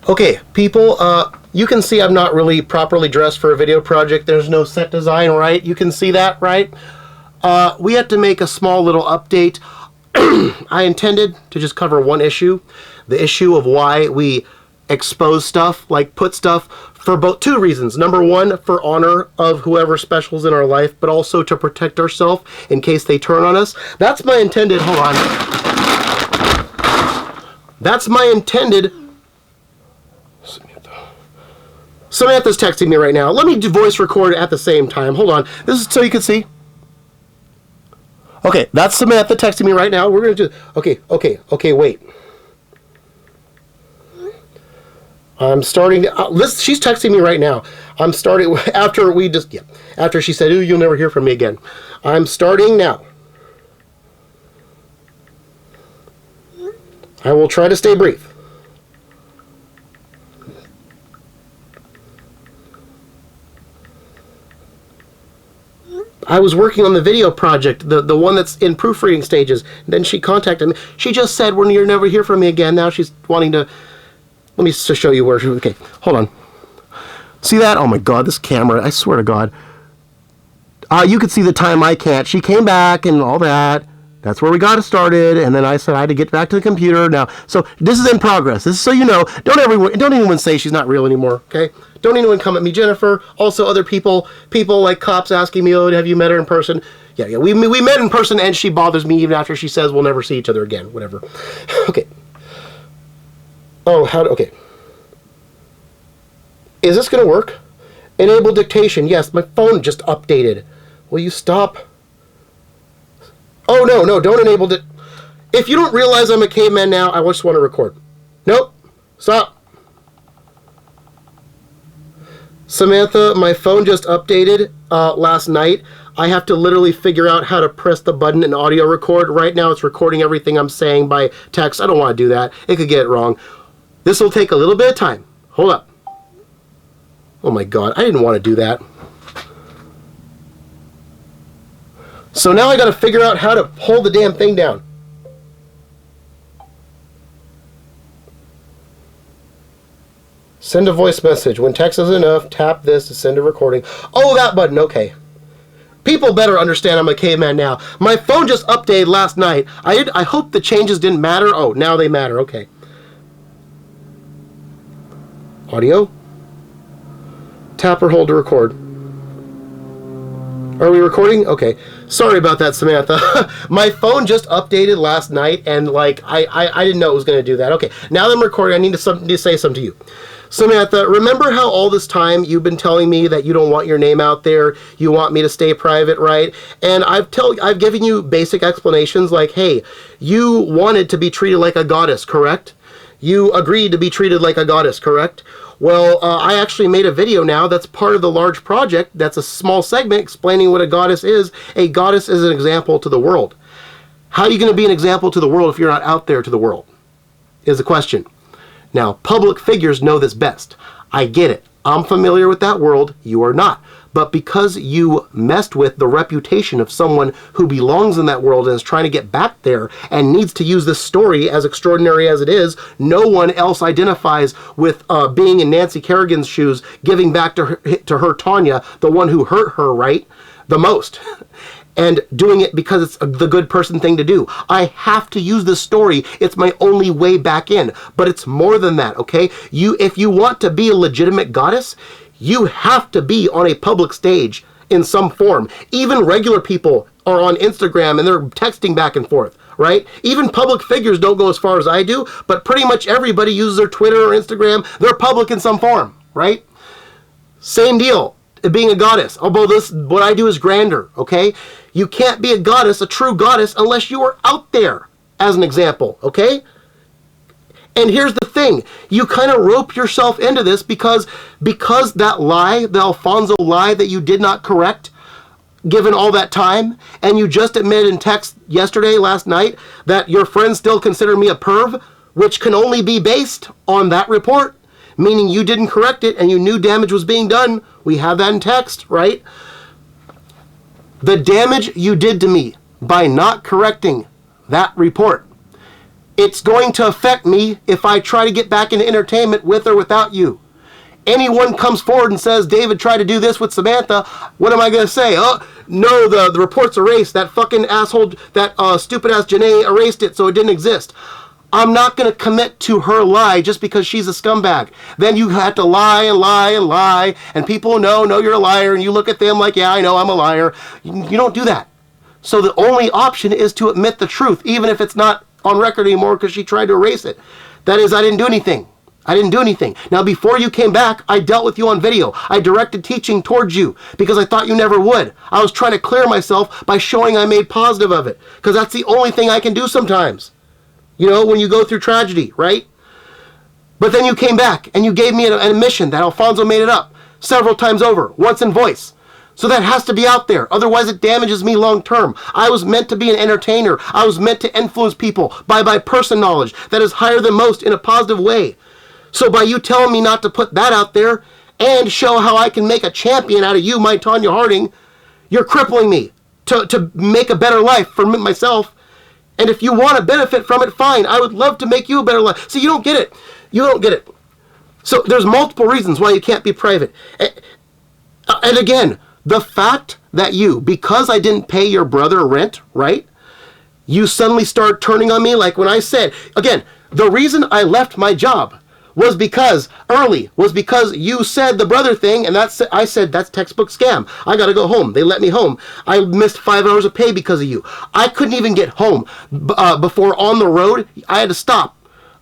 Okay, people, you can see I'm not really properly dressed for a video project. There's no set design, right? You can see that, right? We had to make a small little update. I intended to just cover one issue, the issue of why we expose stuff, like put stuff, for both two reasons. Number one, for honor of whoever special's in our life, but also to protect ourselves in case they turn on us. That's my intended, hold on. That's my intended. Samantha's texting me right now. Let me do voice record at the same time. Hold on. This is so you can see. Okay, that's Samantha texting me right now. We're going to do... Okay, wait. I'm starting... she's texting me right now. I'm starting... After we just... Yeah. After she said, ooh, you'll never hear from me again. I'm starting now. I will try to stay brief. I was working on the video project, the one that's in proofreading stages. And then she contacted me. She just said, "When you'll never hear from me again." Now she's wanting to... Let me just show you where she... Okay, hold on. See that? Oh my God, this camera, I swear to God. You could see the time I can't. She came back and all that. That's where we got it started. And then I said I had to get back to the computer now. So this is in progress. This is so you know. Don't anyone say she's not real anymore, okay? Don't anyone come at me, Jennifer. Also, other people like cops asking me, "Oh, have you met her in person?" Yeah. We met in person, and she bothers me even after she says we'll never see each other again. Whatever. Okay. Oh, okay. Is this gonna work? Enable dictation. Yes, my phone just updated. Will you stop? Oh no! Don't enable it. If you don't realize I'm a caveman now, I just want to record. Nope. Stop. Samantha, my phone just updated last night. I have to literally figure out how to press the button and audio record. Right now it's recording everything I'm saying by text. I don't want to do that. It could get it wrong. This will take a little bit of time. Hold up. Oh my God, I didn't want to do that. So now I got to figure out how to hold the damn thing down. Send a voice message. When text is enough, tap this to send a recording. Oh, that button. Okay. People better understand I'm a caveman now. My phone just updated last night. I hope the changes didn't matter. Oh, now they matter. Okay. Audio. Tap or hold to record. Are we recording? Okay. Sorry about that, Samantha. My phone just updated last night, and like I didn't know it was going to do that. Okay. Now that I'm recording, I need to say something to you. Samantha, remember how all this time you've been telling me that you don't want your name out there, you want me to stay private, right? And I've given you basic explanations like, hey, you wanted to be treated like a goddess, correct? You agreed to be treated like a goddess, correct? Well, I actually made a video now that's part of the large project. That's a small segment explaining what a goddess is. A goddess is an example to the world. How are you going to be an example to the world if you're not out there to the world? Is the question. Now, public figures know this best. I get it. I'm familiar with that world. You are not. But because you messed with the reputation of someone who belongs in that world and is trying to get back there and needs to use this story, as extraordinary as it is, no one else identifies with being in Nancy Kerrigan's shoes, giving back to her Tanya, the one who hurt her, right? The most. And doing it because it's the good person thing to do. I have to use this story. It's my only way back in. But it's more than that, okay? If you want to be a legitimate goddess, you have to be on a public stage in some form. Even regular people are on Instagram and they're texting back and forth, right? Even public figures don't go as far as I do, but pretty much everybody uses their Twitter or Instagram. They're public in some form, right? Same deal. Being a goddess, although what I do is grander, okay? You can't be a goddess, a true goddess, unless you are out there, as an example, okay? And here's the thing, you kind of rope yourself into this because that lie, the Alfonso lie that you did not correct, given all that time, and you just admitted in text last night, that your friends still consider me a perv, which can only be based on that report, meaning you didn't correct it and you knew damage was being done. We have that in text, right? The damage you did to me by not correcting that report It's going to affect me if I try to get back into entertainment with or without you. Anyone comes forward and says, David tried to do this with Samantha, what am I going to say? Oh, no, the report's erased. That fucking asshole, that stupid-ass Janae erased it so it didn't exist. I'm not going to commit to her lie just because she's a scumbag. Then you have to lie and lie and lie, and people know you're a liar, and you look at them like, yeah, I know I'm a liar. You don't do that. So the only option is to admit the truth, even if it's not on record anymore because she tried to erase it. That is, I didn't do anything. I didn't do anything. Now, before you came back, I dealt with you on video. I directed teaching towards you because I thought you never would. I was trying to clear myself by showing I made positive of it because that's the only thing I can do sometimes. You know, when you go through tragedy, right? But then you came back and you gave me an admission that Alfonso made it up several times over, once in voice. So that has to be out there. Otherwise, it damages me long term. I was meant to be an entertainer. I was meant to influence people by my person knowledge that is higher than most in a positive way. So by you telling me not to put that out there and show how I can make a champion out of you, my Tanya Harding, you're crippling me to make a better life for myself. And if you want to benefit from it, fine. I would love to make you a better life. See, you don't get it. You don't get it. So there's multiple reasons why you can't be private. And again, the fact that you, because I didn't pay your brother rent, right? You suddenly start turning on me like when I said, again, the reason I left my job was because you said the brother thing, and I said that's textbook scam. I got to go home. They let me home. I missed 5 hours of pay because of you. I couldn't even get home before on the road. I had to stop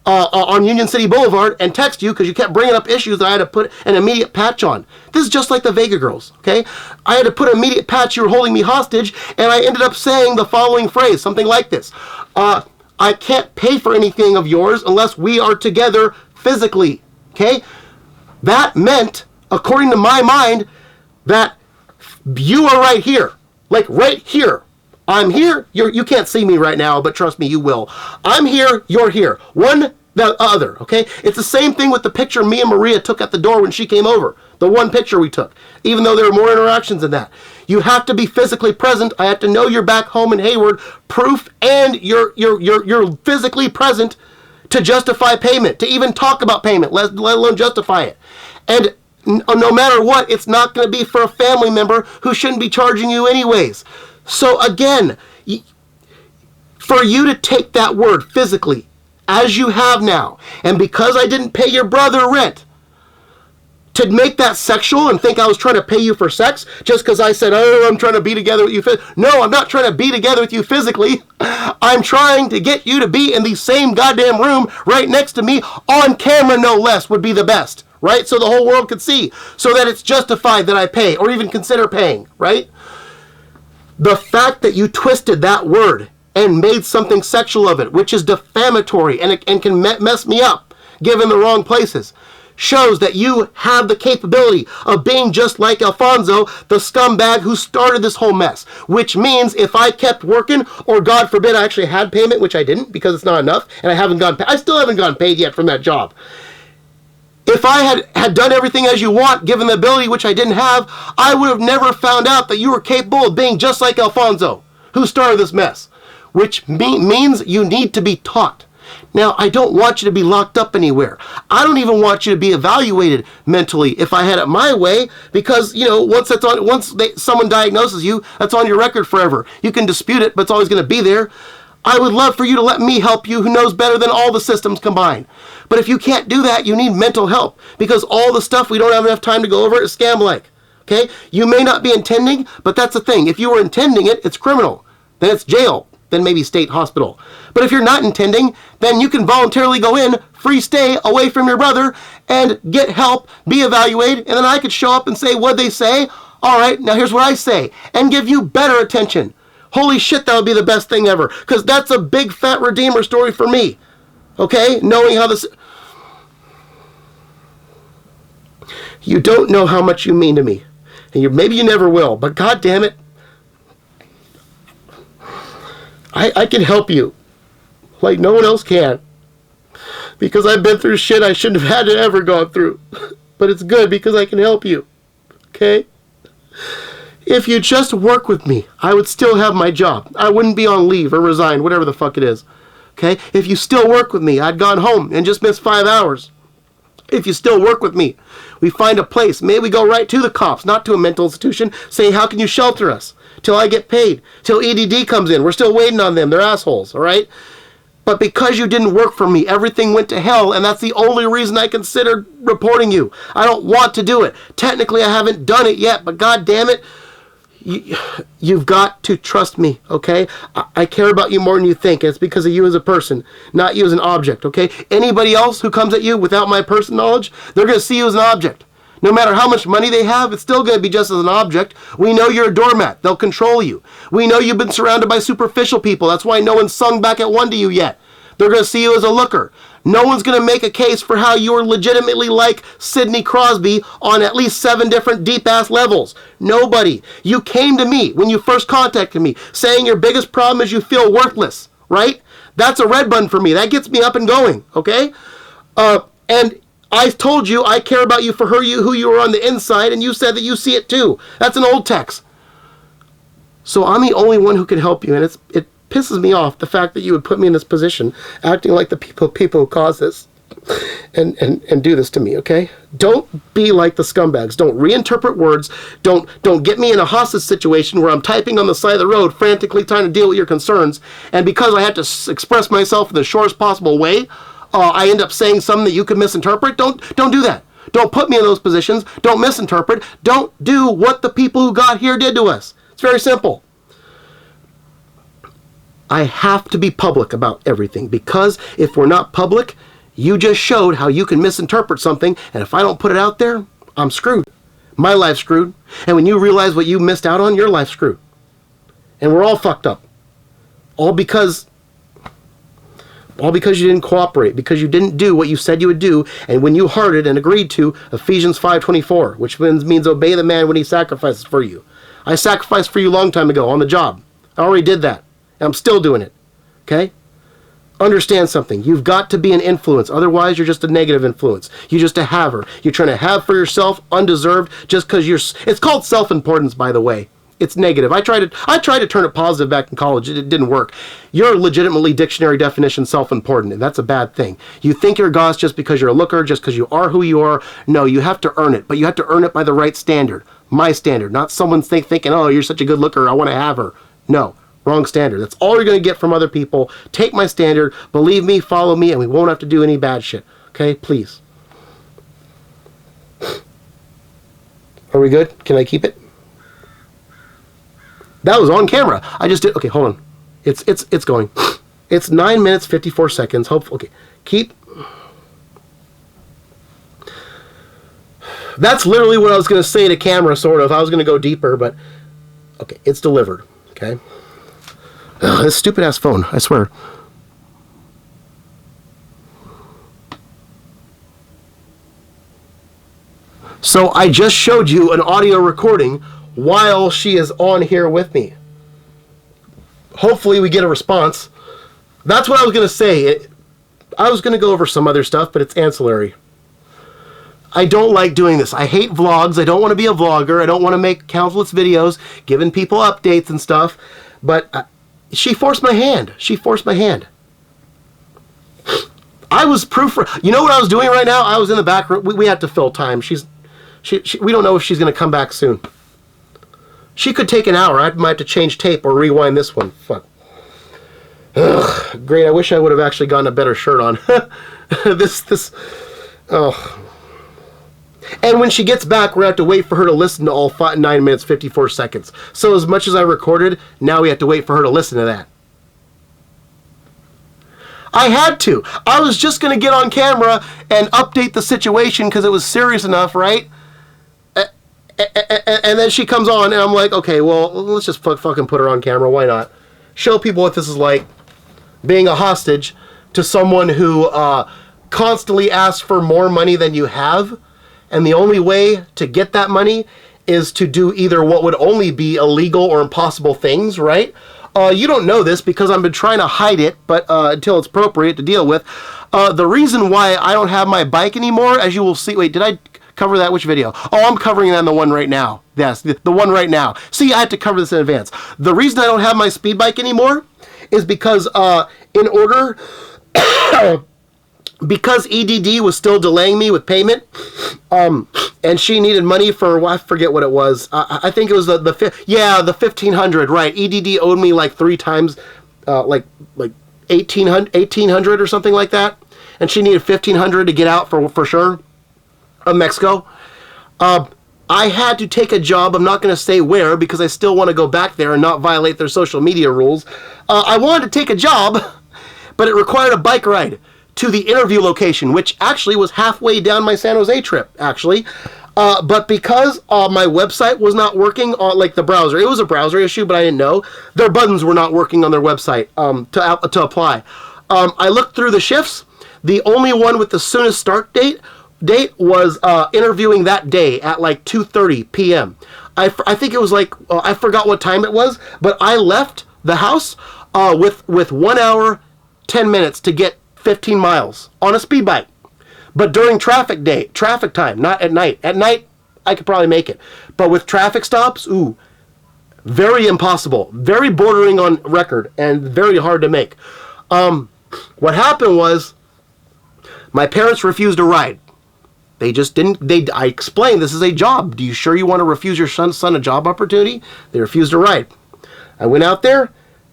on Union City Boulevard and text you because you kept bringing up issues that I had to put an immediate patch on. This is just like the Vega girls, okay? I had to put an immediate patch. You were holding me hostage, and I ended up saying the following phrase, something like this. I can't pay for anything of yours unless we are together physically, okay? That meant, according to my mind, that you are right here. Like right here. I'm here. You can't see me right now, but trust me, you will. I'm here. You're here. One, the other, okay? It's the same thing with the picture me and Maria took at the door when she came over. The one picture we took, even though there were more interactions than that. You have to be physically present. I have to know you're back home in Hayward, proof, and you're physically present to justify payment, to even talk about payment, let alone justify it. And no matter what, it's not going to be for a family member who shouldn't be charging you anyways. So again, for you to take that word physically, as you have now, and because I didn't pay your brother rent, to make that sexual and think I was trying to pay you for sex just because I said, oh, I'm trying to be together with you. No, I'm not trying to be together with you physically. I'm trying to get you to be in the same goddamn room right next to me on camera, no less, would be the best, right? So the whole world could see, so that it's justified that I pay or even consider paying, right? The fact that you twisted that word and made something sexual of it, which is defamatory and can mess me up, given the wrong places, shows that you have the capability of being just like Alfonso, the scumbag who started this whole mess. Which means if I kept working, or God forbid I actually had payment, which I didn't because it's not enough, and I still haven't gotten paid yet from that job. If I had done everything as you want, given the ability which I didn't have, I would have never found out that you were capable of being just like Alfonso, who started this mess. Which means you need to be taught. Now, I don't want you to be locked up anywhere. I don't even want you to be evaluated mentally if I had it my way, because, you know, once someone diagnoses you, that's on your record forever. You can dispute it, but it's always going to be there. I would love for you to let me help you, who knows better than all the systems combined. But if you can't do that, you need mental help, because all the stuff we don't have enough time to go over is scam-like. Okay? You may not be intending, but that's the thing. If you were intending it, it's criminal. Then it's jail. Then maybe state hospital. But if you're not intending, then you can voluntarily go in, free stay, away from your brother, and get help, be evaluated, and then I could show up and say, what'd they say? All right, now here's what I say, and give you better attention. Holy shit, that would be the best thing ever, because that's a big fat redeemer story for me. Okay? Knowing how this... You don't know how much you mean to me. And maybe you never will, but God damn it, I can help you like no one else can, because I've been through shit I shouldn't have had to ever gone through. But it's good because I can help you. Okay? If you just work with me, I would still have my job. I wouldn't be on leave or resign, whatever the fuck it is. Okay? If you still work with me, I'd gone home and just missed 5 hours. If you still work with me, we find a place. Maybe we go right to the cops, not to a mental institution, saying, how can you shelter us? Till I get paid. Till EDD comes in. We're still waiting on them. They're assholes, all right? But because you didn't work for me, everything went to hell, and that's the only reason I considered reporting you. I don't want to do it. Technically, I haven't done it yet, but God damn it, you've got to trust me, okay? I care about you more than you think, and it's because of you as a person, not you as an object, okay? Anybody else who comes at you without my personal knowledge, they're going to see you as an object. No matter how much money they have, it's still going to be just as an object. We know you're a doormat. They'll control you. We know you've been surrounded by superficial people. That's why no one's sung back at one to you yet. They're going to see you as a looker. No one's going to make a case for how you're legitimately like Sidney Crosby on at least 7 different deep-ass levels. Nobody. You came to me when you first contacted me saying your biggest problem is you feel worthless, right? That's a red button for me. That gets me up and going, okay? And I told you I care about you for who you are on the inside, and you said that you see it too. That's an old text. So I'm the only one who can help you, and it pisses me off the fact that you would put me in this position, acting like the people who caused this, and do this to me, okay? Don't be like the scumbags. Don't reinterpret words. Don't get me in a hostage situation where I'm typing on the side of the road, frantically trying to deal with your concerns, and because I have to express myself in the shortest possible way, I end up saying something that you could misinterpret. Don't do that. Don't put me in those positions. Don't misinterpret. Don't do what the people who got here did to us. It's very simple. I have to be public about everything, because if we're not public, you just showed how you can misinterpret something, and if I don't put it out there, I'm screwed. My life's screwed. And when you realize what you missed out on, your life's screwed. And we're all fucked up. All because you didn't cooperate, because you didn't do what you said you would do, and when you hearted and agreed to Ephesians 5:24, which means obey the man when he sacrifices for you. I sacrificed for you a long time ago on the job. I already did that, and I'm still doing it, okay? Understand something. You've got to be an influence, otherwise you're just a negative influence. You're just a haver. You're trying to have for yourself, undeserved, just because it's called self-importance, by the way. It's negative. I tried to turn it positive back in college. It didn't work. You're legitimately dictionary definition self-important, and that's a bad thing. You think you're Goss just because you're a looker, just because you are who you are. No, you have to earn it, but you have to earn it by the right standard. My standard, not someone thinking, oh, you're such a good looker, I want to have her. No, wrong standard. That's all you're going to get from other people. Take my standard, believe me, follow me, and we won't have to do any bad shit. Okay, please. Are we good? Can I keep it? That was on camera. I just did. Okay, hold on. It's going. It's 9 minutes 54 seconds. Hopefully, okay. Keep. That's literally what I was going to say to camera, sort of. I was going to go deeper, but okay, it's delivered. Okay. Ugh, this stupid ass phone. I swear. So I just showed you an audio recording while she is on here with me. Hopefully we get a response. That's what I was going to say. I was going to go over some other stuff, but it's ancillary. I don't like doing this. I hate vlogs. I don't want to be a vlogger. I don't want to make countless videos giving people updates and stuff. But she forced my hand. She forced my hand. I was proof for... You know what I was doing right now? I was in the back room. We had to fill time. We don't know if she's going to come back soon. She could take an hour. I might have to change tape or rewind this one. Fuck. Ugh, great. I wish I would have actually gotten a better shirt on. Oh. And when she gets back, we're going to have to wait for her to listen to all 9 minutes, 54 seconds. So as much as I recorded, now we have to wait for her to listen to that. I had to. I was just going to get on camera and update the situation because it was serious enough, right? And then she comes on, and I'm like, okay, well, let's just fucking put her on camera. Why not? Show people what this is like, being a hostage to someone who constantly asks for more money than you have, and the only way to get that money is to do either what would only be illegal or impossible things, right? You don't know this because I've been trying to hide it, but until it's appropriate to deal with. The reason why I don't have my bike anymore, as you will see... Wait, did I cover that? Which video? Oh, I'm covering that in the one right now. Yes, the one right now. See, I had to cover this in advance. The reason I don't have my speed bike anymore is because in order, because EDD was still delaying me with payment, and she needed money for, well, I forget what it was. I think it was the 1,500, right? EDD owed me like 3 times, like 1,800 or something like that, and she needed 1,500 to get out for sure of Mexico. I had to take a job. I'm not going to say where because I still want to go back there and not violate their social media rules. I wanted to take a job, but it required a bike ride to the interview location, which actually was halfway down my San Jose trip, actually. But because my website was not working on, like, the browser, it was a browser issue, but I didn't know, their buttons were not working on their website to apply. I looked through the shifts. The only one with the soonest start date was interviewing that day at like 2:30 p.m. I think it was like, I forgot what time it was, but I left the house with 1 hour, 10 minutes to get 15 miles on a speed bike. But during traffic time, not at night. At night, I could probably make it. But with traffic stops, ooh, very impossible. Very bordering on record and very hard to make. What happened was, my parents refused a ride. They just didn't, I explained, this is a job. Do you sure you want to refuse your son a job opportunity? They refused a ride. I went out there,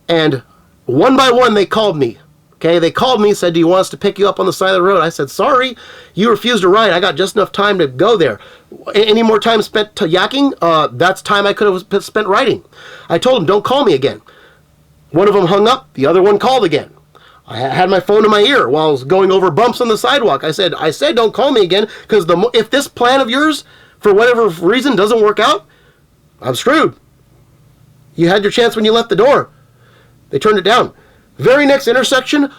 and one by one, they called me. Okay, they called me and said, do you want us to pick you up on the side of the road? I said, sorry, you refused a ride. I got just enough time to go there. Any more time spent yakking? That's time I could have spent riding. I told them, don't call me again. One of them hung up. The other one called again. I had my phone in my ear while I was going over bumps on the sidewalk. I said, don't call me again, because if this plan of yours, for whatever reason, doesn't work out, I'm screwed. You had your chance when you left the door. They turned it down. Very next intersection,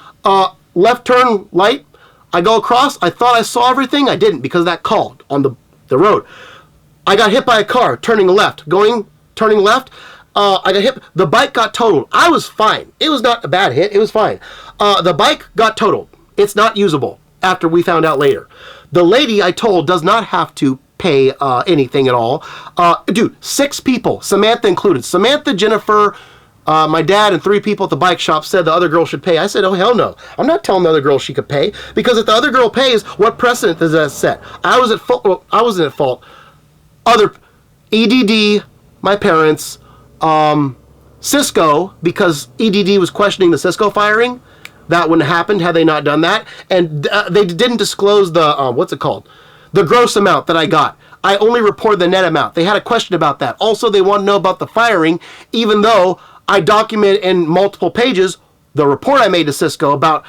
left turn light. I go across. I thought I saw everything. I didn't, because that called on the road. I got hit by a car turning left. Turning left. I got hit. The bike got totaled. I was fine. It was not a bad hit. It was fine. The bike got totaled. It's not usable, after we found out later. The lady I told does not have to pay anything at all. Dude, 6 people, Samantha included. Samantha, Jennifer, my dad, and 3 people at the bike shop said the other girl should pay. I said, oh, hell no. I'm not telling the other girl she could pay, because if the other girl pays, what precedent does that set? I was at fault. Well, I wasn't at fault. Other EDD, my parents, Sysco, because EDD was questioning the Sysco firing. That wouldn't have happened had they not done that. And they didn't disclose the, what's it called? The gross amount that I got. I only reported the net amount. They had a question about that. Also, they want to know about the firing, even though I document in multiple pages the report I made to Sysco about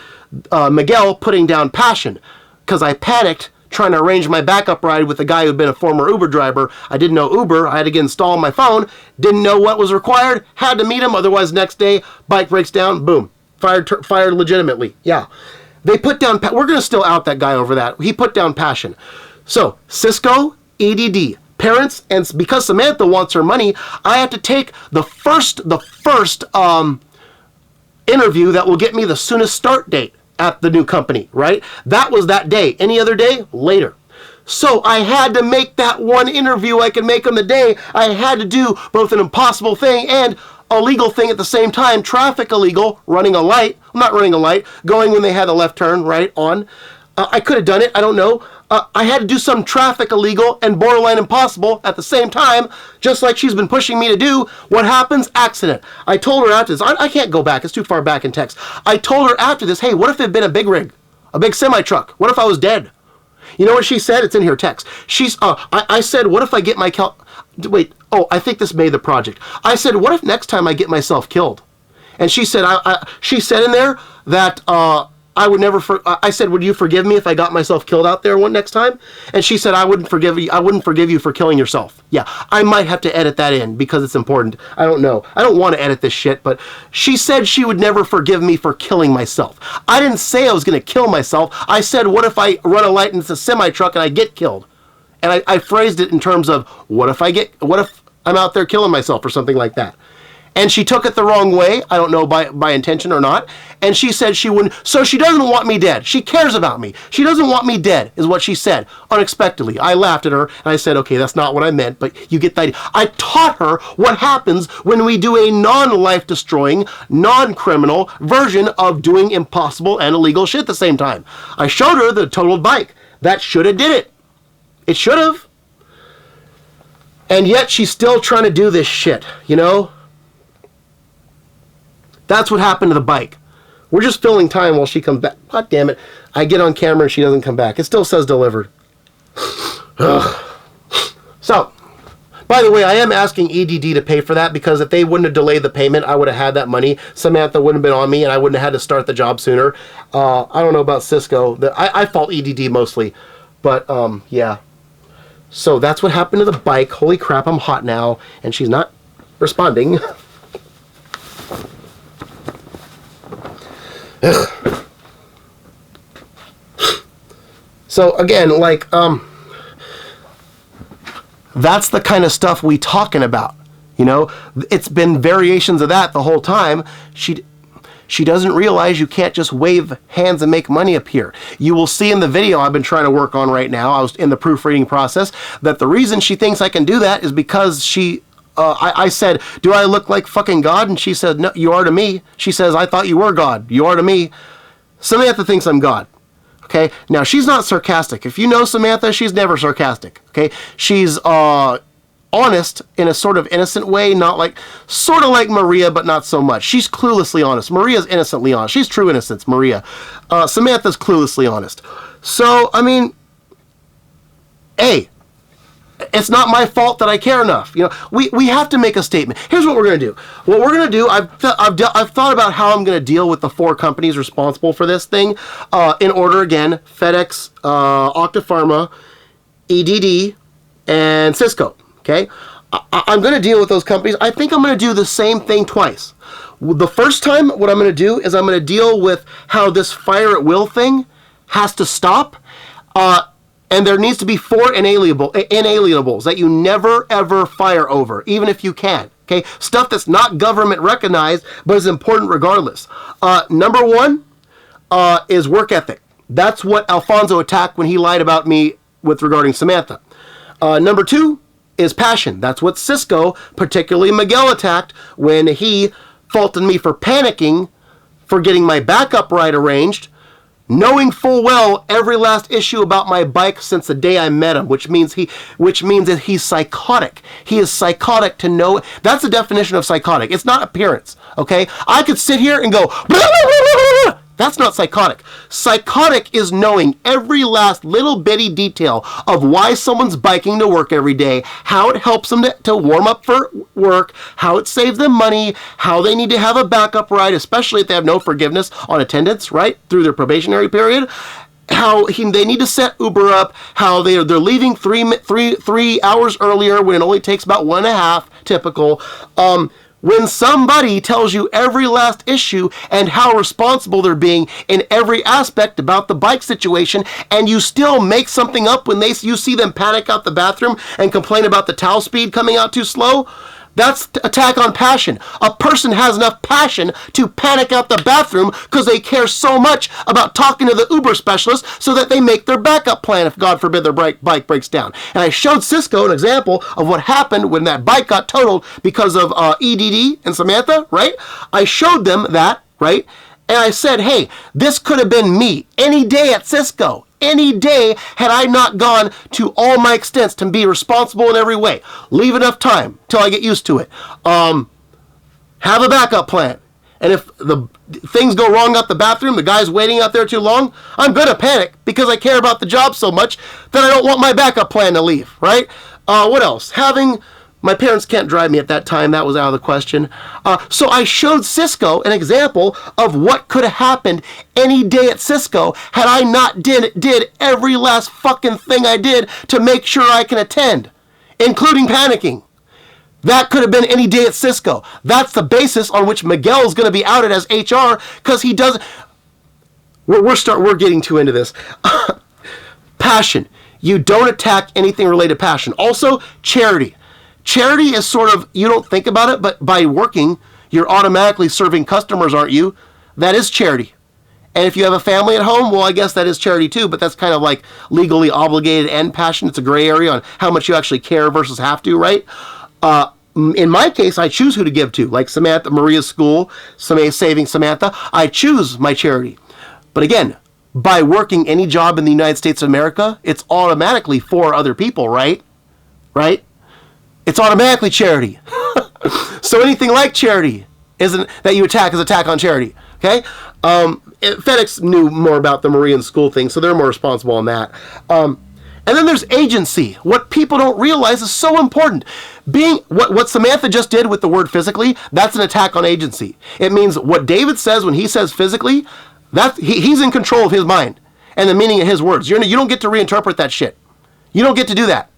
Miguel putting down passion, because I panicked trying to arrange my backup ride with a guy who'd been a former Uber driver. I didn't know Uber. I had to get installed on my phone. Didn't know what was required. Had to meet him. Otherwise, next day, bike breaks down. Boom. Fired legitimately. Yeah. They put down... We're going to still out that guy over that. He put down passion. So, Sysco, EDD, parents, and because Samantha wants her money, I have to take the first interview that will get me the soonest start date at the new company, right? That was that day. Any other day? Later. So I had to make that one interview I could make on the day. I had to do both an impossible thing and a legal thing at the same time. Traffic illegal, running a light. I'm not running a light. Going when they had a left turn, right, on. I could have done it. I don't know. I had to do some traffic illegal and borderline impossible at the same time, just like she's been pushing me to do. What happens? Accident. I told her after this. I can't go back. It's too far back in text. I told her after this, hey, what if it had been a big rig? A big semi-truck? What if I was dead? You know what she said? It's in her text. I said, what if I get my... I think this made the project. I said, what if next time I get myself killed? And she said, she said in there that... I would never. I said, "Would you forgive me if I got myself killed out there one next time?" And she said, "I wouldn't forgive you. I wouldn't forgive you for killing yourself." Yeah, I might have to edit that in because it's important. I don't know. I don't want to edit this shit, but she said she would never forgive me for killing myself. I didn't say I was going to kill myself. I said, "What if I run a light and it's a semi truck and I get killed?" And I phrased it in terms of, "What if I'm out there killing myself or something like that?" And she took it the wrong way. I don't know by intention or not. And she said she wouldn't. So she doesn't want me dead. She cares about me. She doesn't want me dead, is what she said, unexpectedly. I laughed at her, and I said, okay, that's not what I meant, but you get the idea. I taught her what happens when we do a non-life-destroying, non-criminal version of doing impossible and illegal shit at the same time. I showed her the totaled bike. That should have did it. It should have. And yet she's still trying to do this shit, you know? That's what happened to the bike. We're just filling time while she comes back. God damn it. I get on camera and she doesn't come back. It still says delivered. So, by the way, I am asking EDD to pay for that, because if they wouldn't have delayed the payment, I would have had that money. Samantha wouldn't have been on me, and I wouldn't have had to start the job sooner. I don't know about Sysco. I fault EDD mostly. But, yeah. So that's what happened to the bike. Holy crap, I'm hot now. And she's not responding. So again, like, that's the kind of stuff we talking about, you know. It's been variations of that the whole time. She doesn't realize you can't just wave hands and make money up here. You will see in the video I've been trying to work on right now, I was in the proofreading process, that the reason she thinks I can do that is because I said, do I look like fucking God? And she said, no, you are to me. She says, I thought you were God. You are to me. Samantha thinks I'm God. Okay? Now, she's not sarcastic. If you know Samantha, she's never sarcastic. Okay? She's honest in a sort of innocent way, not like, sort of like Maria, but not so much. She's cluelessly honest. Maria's innocently honest. She's true innocence, Maria. Samantha's cluelessly honest. So, I mean, hey, it's not my fault that I care enough. You know, we have to make a statement. Here's what we're going to do. What we're going to do, I've thought about how I'm going to deal with the 4 companies responsible for this thing. In order again: FedEx, Octapharma, EDD, and Sysco. Okay? I'm going to deal with those companies. I think I'm going to do the same thing twice. The first time, what I'm going to do is I'm going to deal with how this fire at will thing has to stop. And there needs to be 4 inalienables that you never, ever fire over, even if you can. Okay? Stuff that's not government recognized, but is important regardless. Number 1 is work ethic. That's what Alfonso attacked when he lied about me with regarding Samantha. Number 2 is passion. That's what Sysco, particularly Miguel, attacked when he faulted me for panicking, for getting my backup ride arranged, knowing full well every last issue about my bike since the day I met him, which means that he's psychotic. He is psychotic to know. That's the definition of psychotic. It's not appearance, okay? I could sit here and go, blah, blah, blah, blah. That's not psychotic. Psychotic is knowing every last little bitty detail of why someone's biking to work every day, how it helps them to warm up for work, how it saves them money, how they need to have a backup ride, especially if they have no forgiveness on attendance, right, through their probationary period, how they need to set Uber up, how they're leaving three hours earlier when it only takes about 1.5, typical. When somebody tells you every last issue and how responsible they're being in every aspect about the bike situation, and you still make something up when you see them panic out the bathroom and complain about the towel speed coming out too slow, that's attack on passion. A person has enough passion to panic out the bathroom because they care so much about talking to the Uber specialist so that they make their backup plan if, God forbid, their bike breaks down. And I showed Sysco an example of what happened when that bike got totaled because of EDD and Samantha, right? I showed them that, right? And I said, hey, this could have been me any day at Sysco. Any day had I not gone to all my extents to be responsible in every way. Leave enough time till I get used to it. Have a backup plan. And if the things go wrong out the bathroom, the guy's waiting out there too long, I'm going to panic because I care about the job so much that I don't want my backup plan to leave, right? What else? My parents can't drive me at that time. That was out of the question. So I showed Sysco an example of what could have happened any day at Sysco had I not did every last fucking thing I did to make sure I can attend, including panicking. That could have been any day at Sysco. That's the basis on which Miguel is going to be outed as HR because he doesn't. We're getting too into this. Passion. You don't attack anything related to passion. Also, charity. Charity is sort of, you don't think about it, but by working, you're automatically serving customers, aren't you? That is charity. And if you have a family at home, well, I guess that is charity too, but that's kind of like legally obligated and passion. It's a gray area on how much you actually care versus have to, right? In my case, I choose who to give to, like Samantha, Maria's school, Saving Samantha. I choose my charity. But again, by working any job in the United States of America, it's automatically for other people, right? Right? It's automatically charity. So anything like charity isn't that you attack is attack on charity. Okay? FedEx knew more about the Marian school thing, so they're more responsible on that. And then there's agency. What people don't realize is so important. What Samantha just did with the word physically, that's an attack on agency. It means what David says when he says physically, he's in control of his mind and the meaning of his words. You don't get to reinterpret that shit. You don't get to do that.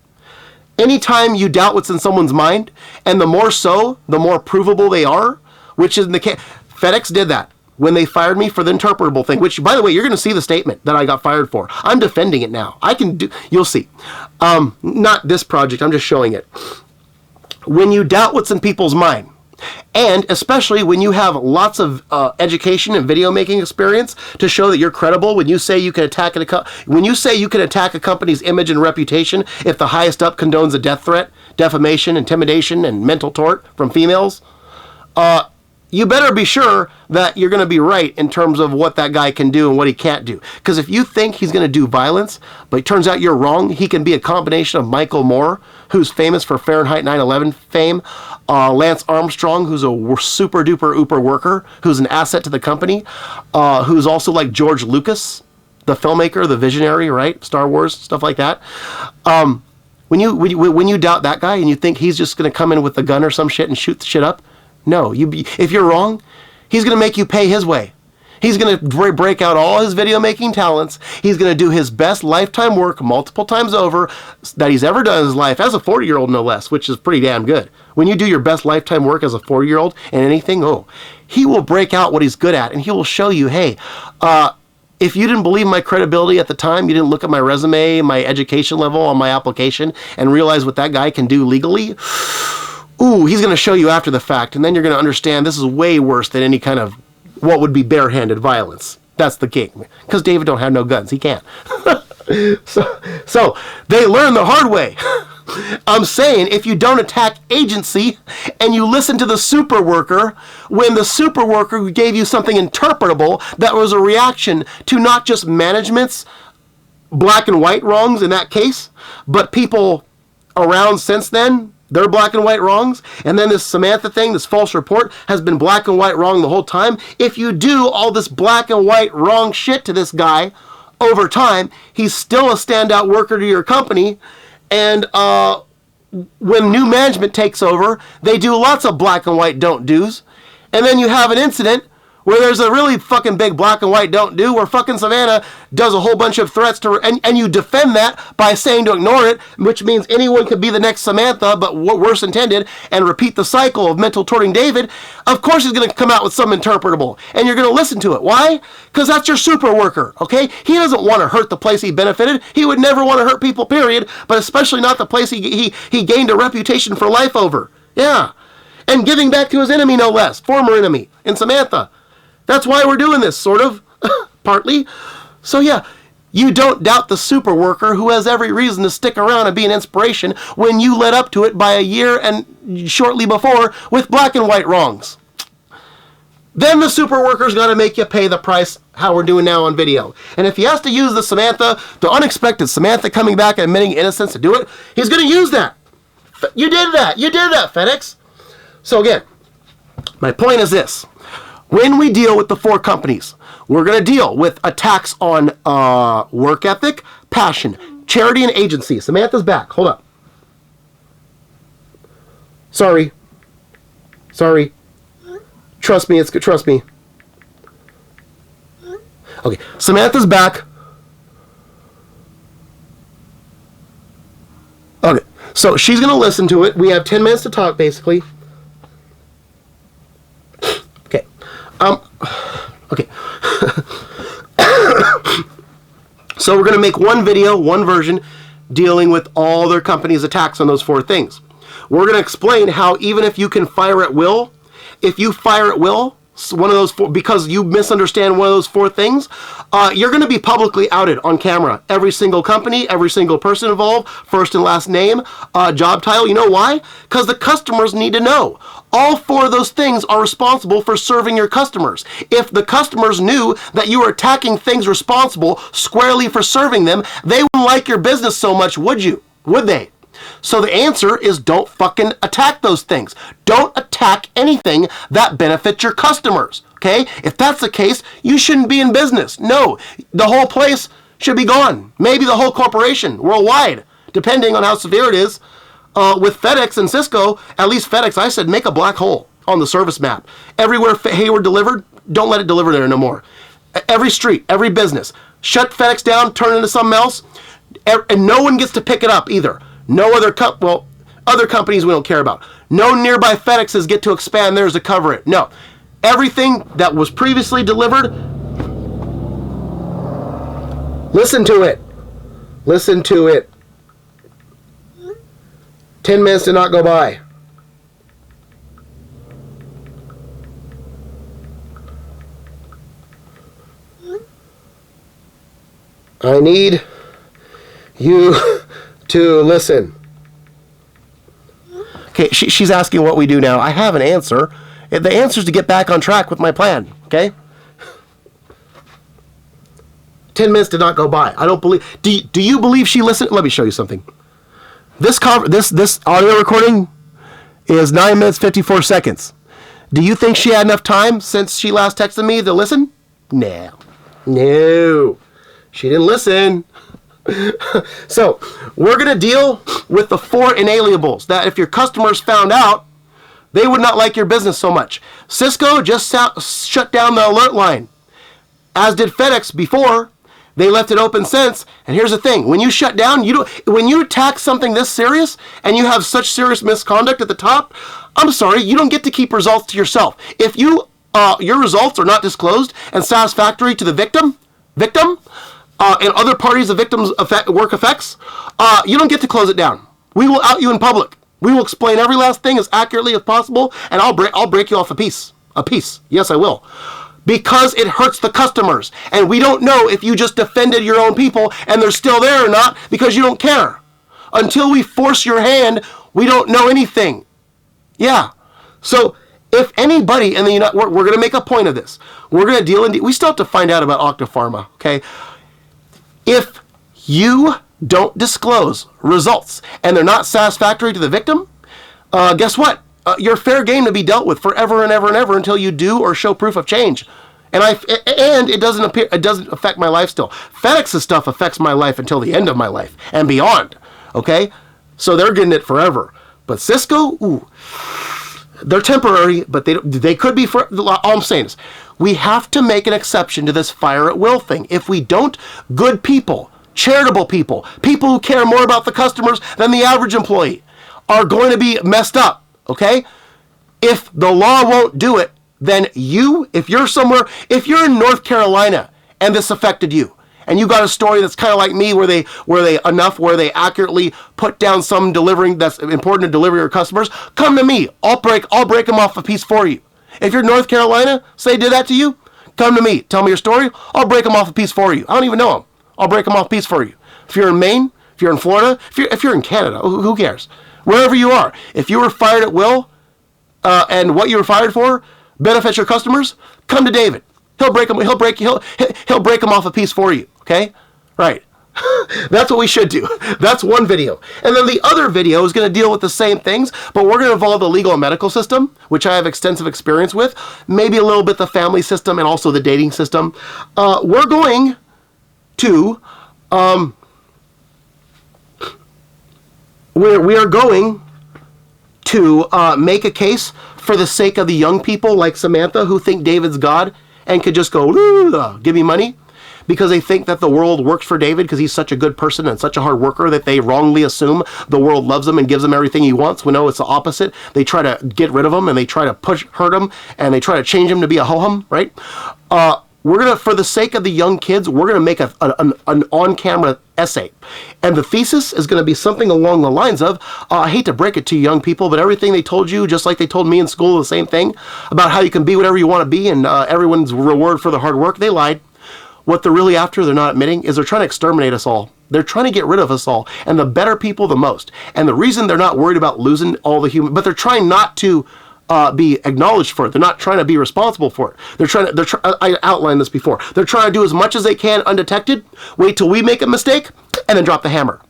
Anytime you doubt what's in someone's mind, and the more so, the more provable they are, which is in the case. FedEx did that when they fired me for the interpretable thing, which, by the way, you're going to see the statement that I got fired for. I'm defending it now. You'll see. Not this project, I'm just showing it. When you doubt what's in people's mind, and especially when you have lots of education and video making experience to show that you're credible, when you say you can attack a company's image and reputation if the highest up condones a death threat, defamation, intimidation, and mental tort from females, you better be sure that you're going to be right in terms of what that guy can do and what he can't do. Because if you think he's going to do violence, but it turns out you're wrong, he can be a combination of Michael Moore, who's famous for Fahrenheit 9/11 fame, Lance Armstrong, who's a super duper ooper worker, who's an asset to the company, who's also like George Lucas, the filmmaker, the visionary, right? Star Wars, stuff like that. When you doubt that guy and you think he's just going to come in with a gun or some shit and shoot the shit up, no, if you're wrong, he's going to make you pay his way. He's going to break out all his video making talents. He's going to do his best lifetime work multiple times over that he's ever done in his life, as a 40-year-old no less, which is pretty damn good. When you do your best lifetime work as a 40-year-old in anything, he will break out what he's good at, and he will show you, hey, if you didn't believe my credibility at the time, you didn't look at my resume, my education level on my application, and realize what that guy can do legally, he's going to show you after the fact, and then you're going to understand this is way worse than any kind of what would be barehanded violence. That's the king. Because David don't have no guns. He can't. So they learn the hard way. I'm saying if you don't attack agency and you listen to the super worker, when the super worker gave you something interpretable that was a reaction to not just management's black and white wrongs in that case, but people around since then, their black and white wrongs, and then this Samantha thing, this false report, has been black and white wrong the whole time. If you do all this black and white wrong shit to this guy over time, he's still a standout worker to your company, and when new management takes over, they do lots of black and white don't do's, and then you have an incident where there's a really fucking big black and white don't do, where fucking Savannah does a whole bunch of threats to her, and you defend that by saying to ignore it, which means anyone could be the next Samantha, but worse intended, and repeat the cycle of mental torting David. Of course he's going to come out with some interpretable, and you're going to listen to it. Why? Because that's your super worker, okay? He doesn't want to hurt the place he benefited. He would never want to hurt people, period, but especially not the place he gained a reputation for life over. Yeah. And giving back to his enemy, no less, former enemy, in Samantha. That's why we're doing this, sort of, partly. So yeah, you don't doubt the super worker who has every reason to stick around and be an inspiration when you led up to it by a year and shortly before with black and white wrongs. Then the super worker's got to make you pay the price how we're doing now on video. And if he has to use the unexpected Samantha coming back and admitting innocence to do it, he's going to use that. You did that, FedEx. So again, my point is this. When we deal with the four companies, we're going to deal with attacks on work ethic, passion, charity, and agency. Samantha's back. Hold up. Sorry. Trust me. Trust me. Okay. Samantha's back. Okay. So she's going to listen to it. We have 10 minutes to talk, basically. Okay. So we're going to make one video, one version, dealing with all their companies' attacks on those four things. We're going to explain how even if you can fire at will, if you fire at will, one of those four, because you misunderstand one of those four things, you're going to be publicly outed on camera. Every single company, every single person involved, first and last name, job title. You know why? Because the customers need to know. All four of those things are responsible for serving your customers. If the customers knew that you were attacking things responsible squarely for serving them, they wouldn't like your business so much, would you? Would they? So the answer is don't fucking attack those things. Don't attack anything that benefits your customers, okay? If that's the case, you shouldn't be in business. No, the whole place should be gone. Maybe the whole corporation, worldwide, depending on how severe it is. With FedEx and Sysco, at least FedEx, I said, make a black hole on the service map. Everywhere Hayward delivered, don't let it deliver there no more. Every street, every business, shut FedEx down, turn it into something else, and no one gets to pick it up either. No other other companies we don't care about. No nearby FedExes get to expand theirs to cover it. No. Everything that was previously delivered, listen to it. Listen to it. 10 minutes did not go by. I need you to listen. Okay, she's asking what we do now. I have an answer. The answer is to get back on track with my plan, okay? 10 minutes did not go by. I don't believe... Do you believe she listened? Let me show you something. This audio recording is 9 minutes, 54 seconds. Do you think she had enough time since she last texted me to listen? No. No. She didn't listen. So, we're going to deal with the four inaliables that if your customers found out, they would not like your business so much. Sysco just shut down the alert line, as did FedEx before. They left it open since. And here's the thing. When you shut down, when you attack something this serious and you have such serious misconduct at the top, I'm sorry, you don't get to keep results to yourself. If your results are not disclosed and satisfactory to the victim, and other parties the victim's work affects, you don't get to close it down. We will out you in public. We will explain every last thing as accurately as possible, and I'll break you off a piece. A piece. Yes, I will. Because it hurts the customers. And we don't know if you just defended your own people and they're still there or not because you don't care. Until we force your hand, we don't know anything. Yeah. So if anybody in the we're going to make a point of this. We're going to deal we still have to find out about Octapharma, okay? If you don't disclose results and they're not satisfactory to the victim, guess what? You're fair game to be dealt with forever and ever and ever until you do or show proof of change. And it doesn't affect my life still. FedEx's stuff affects my life until the end of my life and beyond. Okay? So they're getting it forever. But Sysco, ooh, they're temporary, but they could be for all I'm saying is we have to make an exception to this fire at will thing. If we don't, good people, charitable people, people who care more about the customers than the average employee are going to be messed up. Okay? If the law won't do it, then if you're in North Carolina and this affected you, and you got a story that's kind of like me where they accurately put down some delivering that's important to deliver your customers, come to me. I'll break them off a piece for you. If you're in North Carolina, say did that to you, come to me. Tell me your story. I'll break them off a piece for you. I don't even know them. I'll break them off a piece for you. If you're in Maine, if you're in Florida, if you're in Canada, who cares? Wherever you are, if you were fired at will, and what you were fired for benefits your customers, come to David. He'll break them off a piece for you. Okay, right? That's what we should do. That's one video, and then the other video is going to deal with the same things, but we're going to involve the legal and medical system, which I have extensive experience with. Maybe a little bit the family system and also the dating system. We're going to. We are going to make a case for the sake of the young people like Samantha who think David's God and could just go, give me money, because they think that the world works for David because he's such a good person and such a hard worker that they wrongly assume the world loves him and gives him everything he wants. We know it's the opposite. They try to get rid of him and they try to hurt him and they try to change him to be a ho-hum, right? We're going to, for the sake of the young kids, we're going to make an on-camera essay. And the thesis is going to be something along the lines of, I hate to break it to you young people, but everything they told you, just like they told me in school, the same thing, about how you can be whatever you want to be and everyone's reward for the hard work, they lied. What they're really after, they're not admitting, is they're trying to exterminate us all. They're trying to get rid of us all. And the better people, the most. And the reason they're not worried about losing all the human, but they're trying not to be acknowledged for it. They're not trying to be responsible for it. I outlined this before. They're trying to do as much as they can undetected, wait till we make a mistake, and then drop the hammer.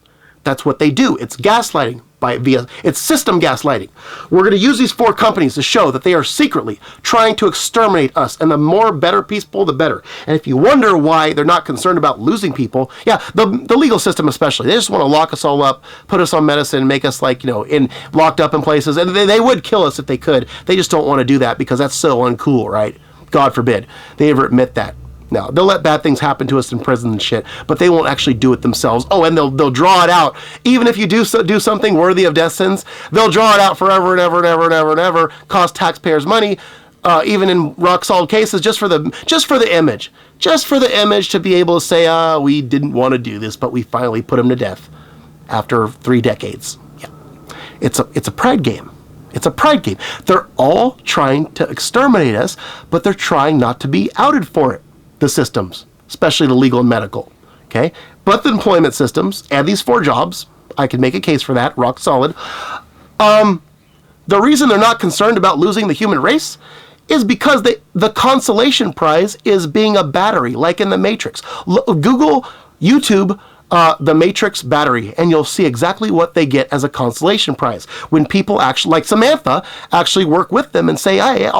That's what they do. It's gaslighting. It's system gaslighting. We're going to use these 4 companies to show that they are secretly trying to exterminate us, and the more better people, the better. And if you wonder why they're not concerned about losing people, yeah, the legal system especially, they just want to lock us all up, put us on medicine, make us locked up in places, and they would kill us if they could. They just don't want to do that because that's so uncool, right? God forbid they ever admit that. No, they'll let bad things happen to us in prison and shit, but they won't actually do it themselves. Oh, and they'll draw it out. Even if you do something worthy of death sentence, they'll draw it out forever and ever and ever and ever and ever, cost taxpayers money, even in rock solid cases, just for the image. Just for the image to be able to say, we didn't want to do this, but we finally put him to death after 3 decades. Yeah. It's a pride game. It's a pride game. They're all trying to exterminate us, but they're trying not to be outed for it. The systems, especially the legal and medical, okay? But the employment systems and these 4 jobs, I can make a case for that, rock solid. The reason they're not concerned about losing the human race is because the consolation prize is being a battery, like in The Matrix. Google, YouTube, The Matrix battery, and you'll see exactly what they get as a consolation prize. When people actually, like Samantha, actually work with them and say, hey,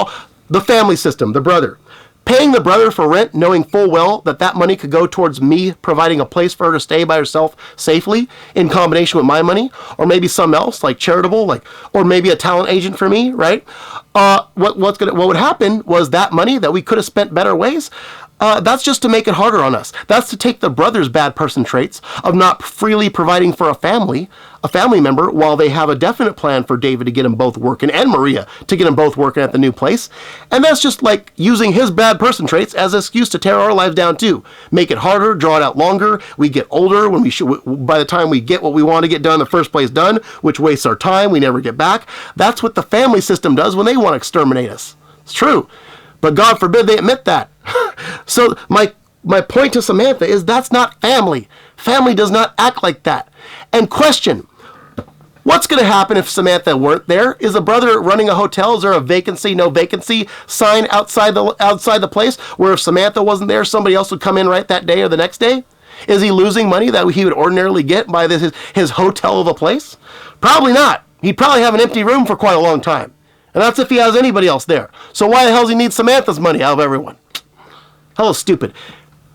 the family system, the brother. Paying the brother for rent, knowing full well that money could go towards me providing a place for her to stay by herself safely in combination with my money, or maybe some else like charitable, or maybe a talent agent for me, right? What would happen was that money that we could have spent better ways. That's just to make it harder on us. That's to take the brother's bad person traits of not freely providing for a family member, while they have a definite plan for David to get them both working, and Maria to get them both working at the new place. And that's just like using his bad person traits as an excuse to tear our lives down too. Make it harder, draw it out longer. We get older when by the time we get what we want to get done in the first place done, which wastes our time, we never get back. That's what the family system does when they want to exterminate us. It's true. But God forbid they admit that. So my point to Samantha is that's not family. Family does not act like that. And question, what's going to happen if Samantha weren't there? Is a brother running a hotel? Is there a vacancy, no vacancy sign outside the place where if Samantha wasn't there, somebody else would come in right that day or the next day? Is he losing money that he would ordinarily get by his hotel of a place? Probably not. He'd probably have an empty room for quite a long time. And that's if he has anybody else there. So why the hell does he need Samantha's money out of everyone? Hello, stupid.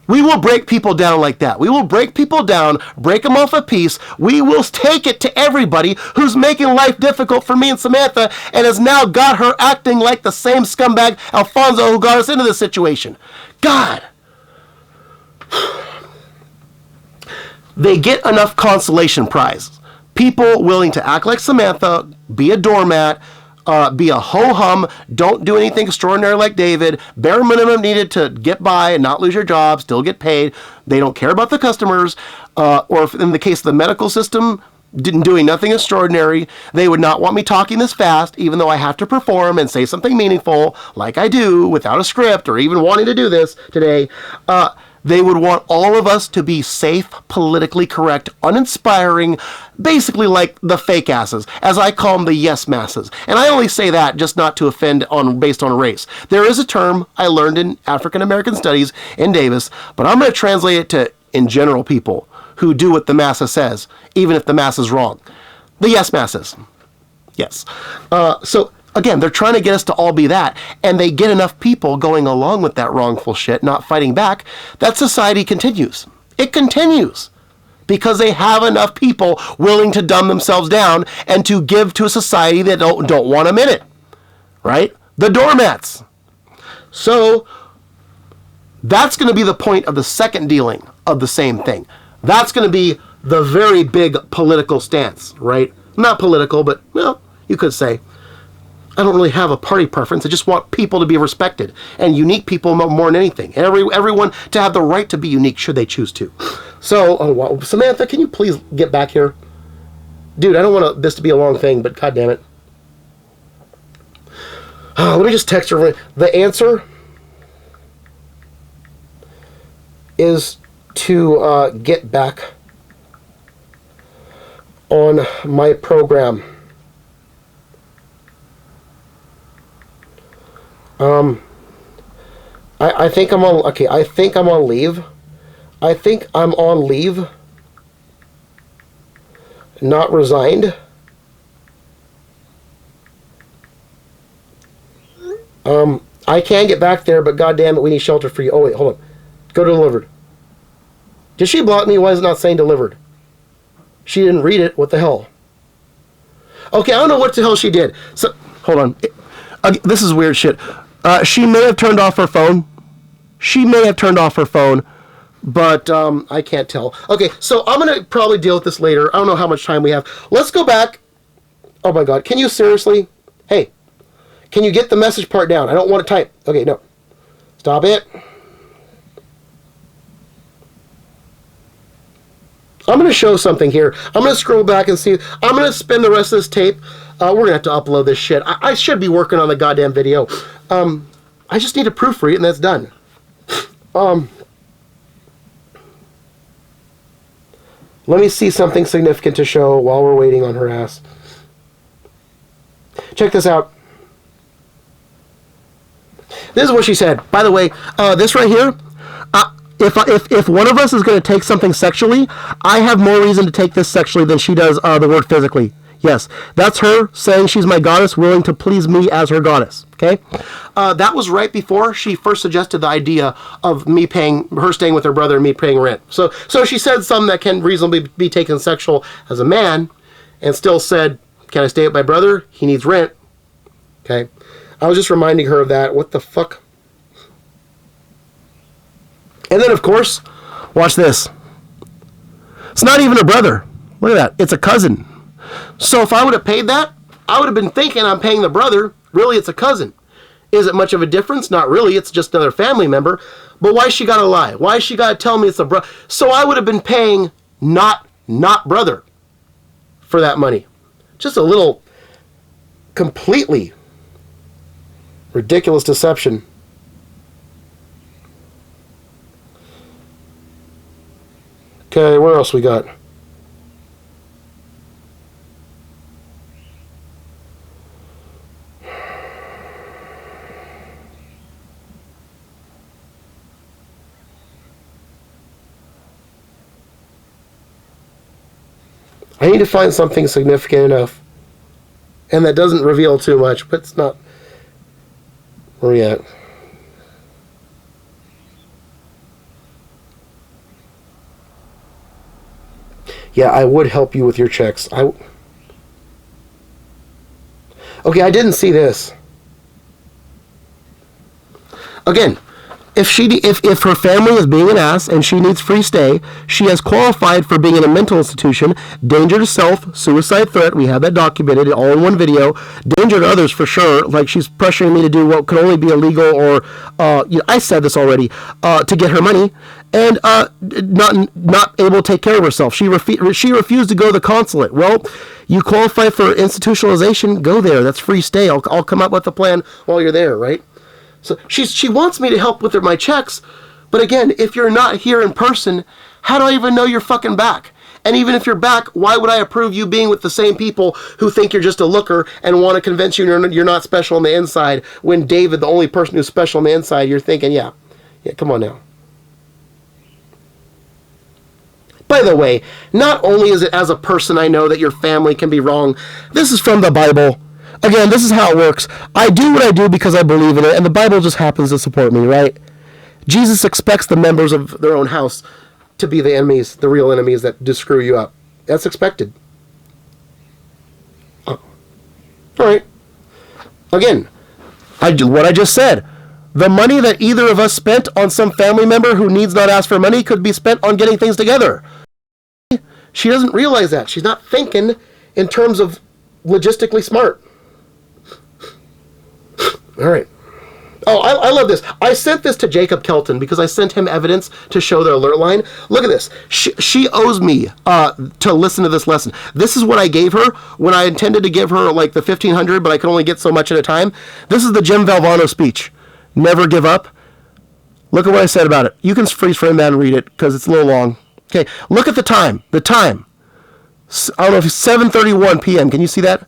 We will break people down like that. We will break people down, break them off a piece. We will take it to everybody who's making life difficult for me and Samantha and has now got her acting like the same scumbag Alfonso who got us into this situation. God. They get enough consolation prize. People willing to act like Samantha, be a doormat, be a ho-hum, don't do anything extraordinary like David, bare minimum needed to get by and not lose your job, still get paid. They don't care about the customers, or if in the case of the medical system, doing nothing extraordinary. They would not want me talking this fast, even though I have to perform and say something meaningful, like I do, without a script, or even wanting to do this today. They would want all of us to be safe, politically correct, uninspiring, basically like the fake asses, as I call them, the yes masses. And I only say that just not to offend based on race. There is a term I learned in African American studies in Davis, but I'm going to translate it to in general people who do what the massa says, even if the massa is wrong. The yes masses. Yes. So again, they're trying to get us to all be that, and they get enough people going along with that wrongful shit, not fighting back, that society continues. It continues because they have enough people willing to dumb themselves down and to give to a society that don't want them in it, right? The doormats. So that's going to be the point of the second dealing of the same thing. That's going to be the very big political stance, right? Not political, but, well, you could say. I don't really have a party preference. I just want people to be respected, and unique people more than anything, and everyone to have the right to be unique should they choose to. So, oh wow, Samantha, can you please get back here? Dude, I don't want this to be a long thing, but god damn it. Let me just text her. The answer is to get back on my program. I think I'm on, okay, I think I'm on leave. I think I'm on leave. Not resigned. I can get back there, but goddamn it, we need shelter for you. Oh wait, hold on. Go to delivered. Did she block me? Why is it not saying delivered? She didn't read it. What the hell? Okay, I don't know what the hell she did. So, hold on. This is weird shit. She may have turned off her phone. She may have turned off her phone, but I can't tell. Okay, so I'm going to probably deal with this later. I don't know how much time we have. Let's go back. Oh my god, can you seriously? Hey, can you get the message part down? I don't want to type. Okay, no. Stop it. I'm going to show something here. I'm going to scroll back and see. I'm going to spin the rest of this tape. We're going to have to upload this shit. I should be working on the goddamn video. I just need to proofread it and that's done. Let me see something significant to show while we're waiting on her ass. Check this out. This is what she said. By the way, this right here, if one of us is going to take something sexually, I have more reason to take this sexually than she does the word physically. Yes, that's her saying she's my goddess, willing to please me as her goddess. Okay, that was right before she first suggested the idea of me paying, her staying with her brother and me paying rent. So she said something that can reasonably be taken sexual as a man, and still said, "Can I stay with my brother? He needs rent." Okay, I was just reminding her of that. What the fuck? And then, of course, watch this. It's not even a brother. Look at that. It's a cousin. So if I would have paid that, I would have been thinking I'm paying the brother. Really, it's a cousin. Is it much of a difference? Not really. It's just another family member. But why she got to lie? Why she got to tell me it's a brother? So I would have been paying not brother for that money. Just a little completely ridiculous deception. Okay, where else we got? I need to find something significant enough. And that doesn't reveal too much, but it's not. Where are we at? Yeah, I would help you with your checks. Okay, I didn't see this. Again, if her family is being an ass and she needs free stay, she has qualified for being in a mental institution, danger to self, suicide threat, we have that documented all in one video, danger to others for sure, like she's pressuring me to do what could only be illegal or, I said this already, to get her money, and not able to take care of herself. She refused to go to the consulate. Well, you qualify for institutionalization, go there, that's free stay, I'll come up with a plan while you're there, right? So she wants me to help with my checks, but again, if you're not here in person, how do I even know you're fucking back? And even if you're back, why would I approve you being with the same people who think you're just a looker and want to convince you you're not special on the inside, when David, the only person who's special on the inside, you're thinking, yeah, come on now. By the way, not only is it as a person I know that your family can be wrong, this is from the Bible. Again, this is how it works. I do what I do because I believe in it, and the Bible just happens to support me, right? Jesus expects the members of their own house to be the enemies, the real enemies that just screw you up. That's expected. Oh. All right. Again, what I just said. The money that either of us spent on some family member who needs not ask for money could be spent on getting things together. She doesn't realize that. She's not thinking in terms of logistically smart. All right. Oh, I love this. I sent this to Jacob Kelton because I sent him evidence to show their alert line. Look at this. She owes me to listen to this lesson. This is what I gave her when I intended to give her like the 1,500, but I could only get so much at a time. This is the Jim Valvano speech. Never give up. Look at what I said about it. You can freeze frame that and read it because it's a little long. Okay, look at the time. The time. I don't know if it's 7:31 p.m. Can you see that?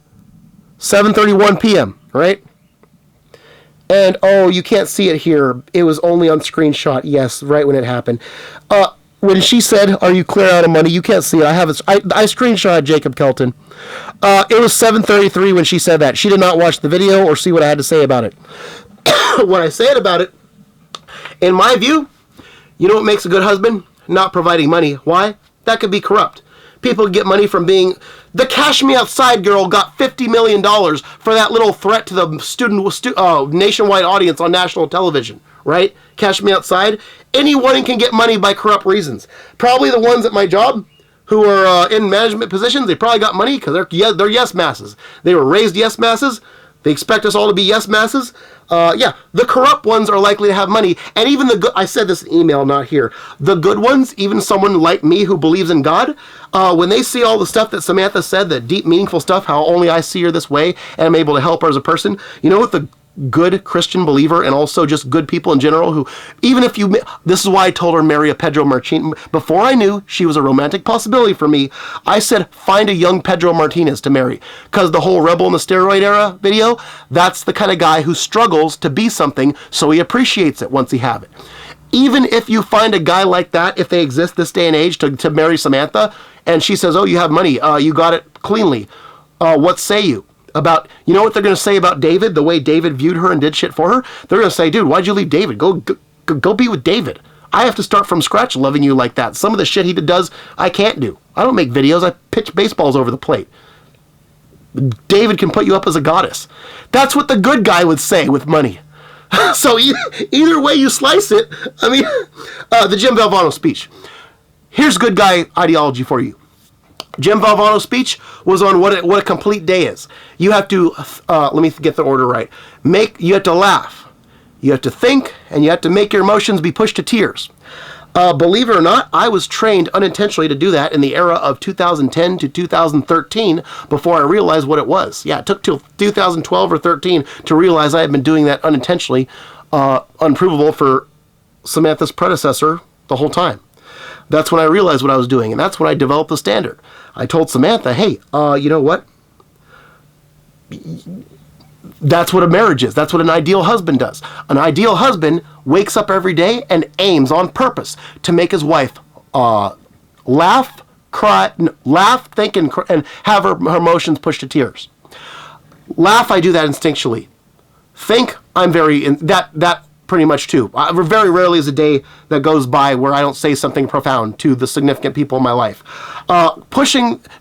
7:31 p.m., right? And, oh, you can't see it here. It was only on screenshot. Yes, right when it happened. When she said, are you clear out of money? You can't see it. I screenshot Jacob Kelton. It was 7:33 when she said that. She did not watch the video or see what I had to say about it. What I said about it, in my view, you know what makes a good husband? Not providing money. Why? That could be corrupt. People get money from being... The Cash Me Outside girl got $50 million for that little threat to the nationwide audience on national television, right? Cash Me Outside. Anyone can get money by corrupt reasons. Probably the ones at my job who are in management positions, they probably got money because they're yes masses. They were raised yes masses. They expect us all to be yes masses. Yeah, the corrupt ones are likely to have money. And even the good, I said this in email, not here. The good ones, even someone like me who believes in God, when they see all the stuff that Samantha said, the deep, meaningful stuff, how only I see her this way and I'm able to help her as a person, you know what the good Christian believer and also just good people in general who, even if you, this is why I told her marry a Pedro Martinez. Before I knew she was a romantic possibility for me, I said find a young Pedro Martinez to marry. Because the whole Rebel in the Steroid Era video, that's the kind of guy who struggles to be something so he appreciates it once he have it. Even if you find a guy like that, if they exist this day and age, to marry Samantha, and she says, oh, you have money, you got it cleanly, what say you? About, you know what they're going to say about David, the way David viewed her and did shit for her? They're going to say, dude, why'd you leave David? Go be with David. I have to start from scratch loving you like that. Some of the shit he does, I can't do. I don't make videos. I pitch baseballs over the plate. David can put you up as a goddess. That's what the good guy would say with money. So either way you slice it, I mean, the Jim Valvano speech. Here's good guy ideology for you. Jim Valvano's speech was on what a complete day is. You have to, let me get the order right. You have to laugh, you have to think, and you have to make your emotions be pushed to tears. Believe it or not, I was trained unintentionally to do that in the era of 2010 to 2013 before I realized what it was. Yeah, it took till 2012 or 13 to realize I had been doing that unintentionally, unprovable for Samantha's predecessor the whole time. That's when I realized what I was doing, and that's when I developed the standard. I told Samantha, hey, you know what? That's what a marriage is. That's what an ideal husband does. An ideal husband wakes up every day and aims on purpose to make his wife laugh, cry, laugh, think, and have her emotions pushed to tears. Laugh, I do that instinctually. Think, I'm that pretty much too. Very rarely is a day that goes by where I don't say something profound to the significant people in my life.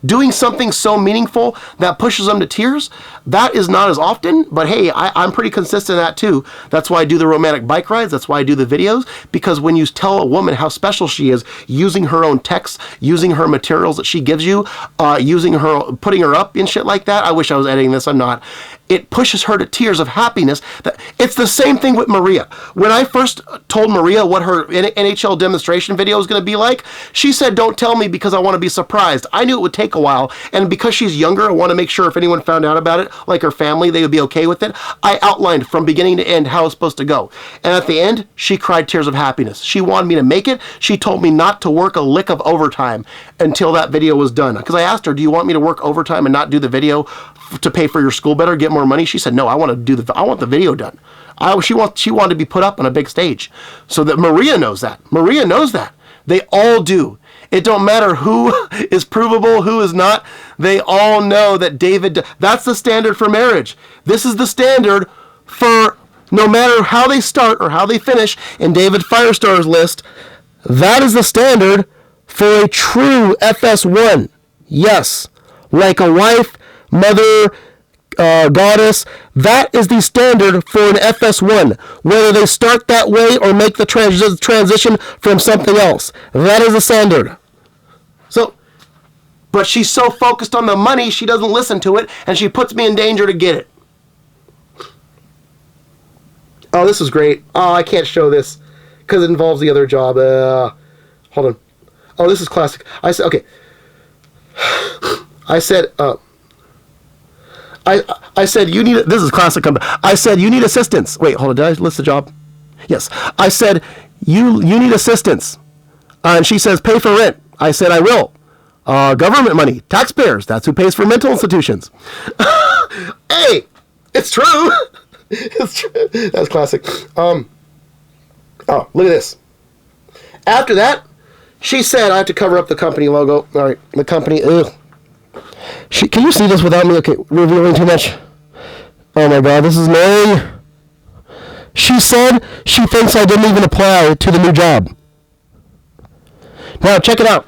Doing something so meaningful that pushes them to tears, that is not as often, but hey, I'm pretty consistent in that too. That's why I do the romantic bike rides, that's why I do the videos, because when you tell a woman how special she is, using her own texts, using her materials that she gives you, putting her up and shit like that, I wish I was editing this, I'm not. It pushes her to tears of happiness. It's the same thing with Maria. When I first told Maria what her NHL demonstration video was going to be like, she said, don't tell me because I want to be surprised. I knew it would take a while, and because she's younger, I want to make sure if anyone found out about it, like her family, they would be okay with it. I outlined from beginning to end how it's supposed to go. And at the end, she cried tears of happiness. She wanted me to make it. She told me not to work a lick of overtime until that video was done. Because I asked her, do you want me to work overtime and not do the video to pay for your school better, get more money? She said, no, I want the video done. She wanted to be put up on a big stage. So that Maria knows that. Maria knows that. They all do. It don't matter who is provable, who is not. They all know that David, that's the standard for marriage. This is the standard for no matter how they start or how they finish in David Firestar's list. That is the standard for a true FS1. Yes. Like a wife, mother, goddess, that is the standard for an FS1. Whether they start that way or make the transition from something else. That is the standard. So, but she's so focused on the money, she doesn't listen to it, and she puts me in danger to get it. Oh, this is great. Oh, I can't show this because it involves the other job. Hold on. Oh, this is classic. I said, okay. I said, I said, you need, this is classic. I said, you need assistance. Wait, hold on. Did I list the job? Yes. I said, you need assistance. And she says, pay for rent. I said, I will. Government money, taxpayers. That's who pays for mental institutions. Hey, it's true. It's true. That's classic. Oh, look at this. After that, she said I have to cover up the company logo. All right, the company. Ugh. Can you see this without me? Okay, revealing too much. Oh my God, this is annoying. She said she thinks I didn't even apply to the new job. Now check it out.